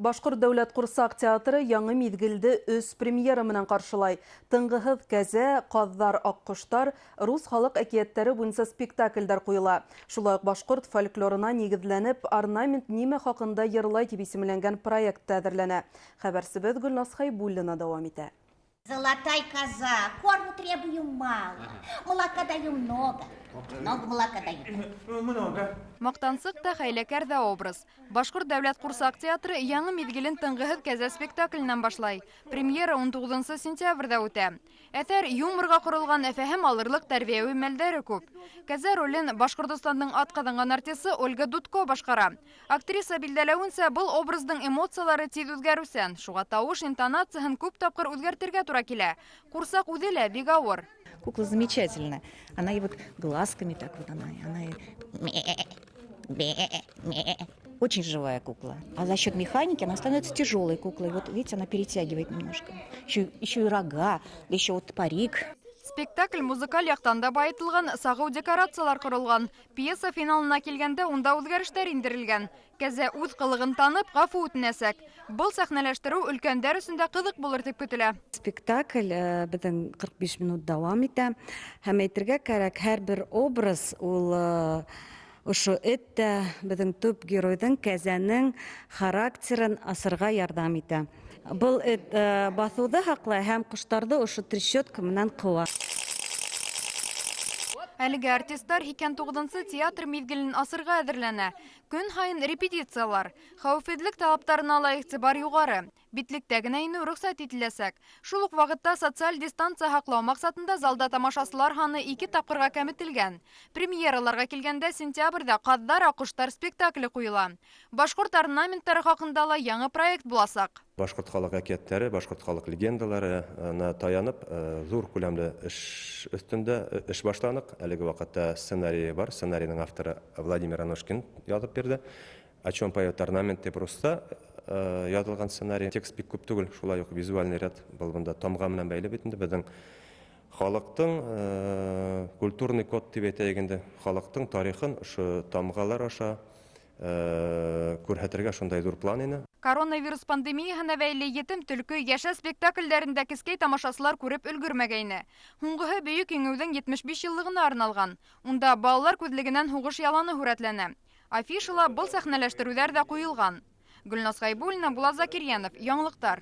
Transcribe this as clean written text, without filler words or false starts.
Башкорт дәүләт курсак театры яңы мизгелде өс премьера менән каршылай. Тыңгыһыҙ кәзә, ҡаҙҙар, аҡҡоштар, рус халыҡ әкиәттәре буйынса спектаклдәр ҡуйыла. Шулай уҡ башҡорт фольклорына нигеҙләнеп, орнамент нимә хаҡында йырлай тип исемләнгән проект әҙерләнә. Хәбәрсебеҙ Гөлнас Хәйбуллина дауам итә. Золотая коза, корму требую мало, молока даю много молока даю. Мақтансыҡ та хәйләкәр ҙә образ. Башҡорт дәүләт ҡурсак театры яңы миҙгелен тыңғыһыҙ кәзә спектакленән башлай. Премьера 19 сентябрҙә үтә. Әҫәр юморға ҡоролған, фәһем алырлыҡ тәрбиәүи мәлдәре күп. Кәзә ролен Башҡортостандың атҡаҙанған артисы Ольга Дудко башҡара. Актриса билдәләүенсә, был образдың эмоциялары тиҙ үҙгәреүсән. Шуға тауыш интонацияһын күп тапҡыр үҙгәртергә тура килә. Ҡурсак үҙе лә бик ауыр. Кукла замечательная. Она и вот глазками так вот, она очень живая кукла. А за счет механики она становится тяжелой куклой. Вот видите, она перетягивает немножко. Еще и рога, да еще вот парик. Спектакль музыкаль яҡтан да байытылған, сағыу декорациялар ҡоролған. Пьеса финалына килгәндә унда үҙгәрештәр индерелгән. Кәзә үҙ ҡылығын танып, ғәфү үтенәсәк. Был сәхнәләштереү өлкәндәр өсөн дә ҡыҙыҡ булыр тип көтөлә. Спектакль беҙҙең 45 минут дауам итә. Һәм әйтергә кәрәк, һәр бер образ ул ошо эттә беҙҙең төп геройҙың, кәзәнең характерын асырға ярҙам итә. Был эт баҫыуҙы һаҡлай һәм ҡоштарҙы ошо трещотка менән ҡыуа. Әлеге артисттар 29-нсы театр миҙгелен асырға әҙерләнә. Көн һайын репетициялар. Хәүефһеҙлек талаптарына ла иғтибар юғары. Битлектә генә инеү рөхсәт ителәсәк. Шул уҡ ваҡытта социаль дистанция һаҡлау маҡсатында залда тамашасылар һаны 2 тапҡырға кәметелгән. Премьераларға килгәндә сентябрҙә «Ҡаҙҙар, аҡҡоштар» спектакле ҡуйыла. Башҡорт орнаменттары хаҡында ла яңы проект буласаҡ. Башҡорт халыҡ әкиәттәре, башҡорт халык легендаларына таянып, ҙур күләмле эш өҫтөндә эш башланыҡ. Әлеге ваҡытта сценарийы бар. Сценарийның авторы Владимир Аношкин яҙып бирҙе. «О чем поет орнамент» тип русса яҙылған сценарий. Текст бик күп түгел, шулай уҡ визуальный ряд был бында тамға менән бәйле бит инде. Беҙҙең халыҡтың культурный код тип әйтәйек инде, халыҡтың тарихын ошо тамғалар аша күрһәтергә шундай ҙур план ине. Коронавирус пандемияһына бәйле етем төлкө йәшә спектакльдәрендә кескәй тамашасылар күреп өлгөрмәгәйне. Һуңғыһы бөйөк еңеүҙең 70 йыллығына арналған. Унда балалар күҙлегенән һуғыш яланы һүрәтләнә. Афишала был сәхнәләштереүҙәр ҙә ҡуйылған. Гөлнас Хәйбуллина, Булат Закирйәнов, Яңлыҡтар.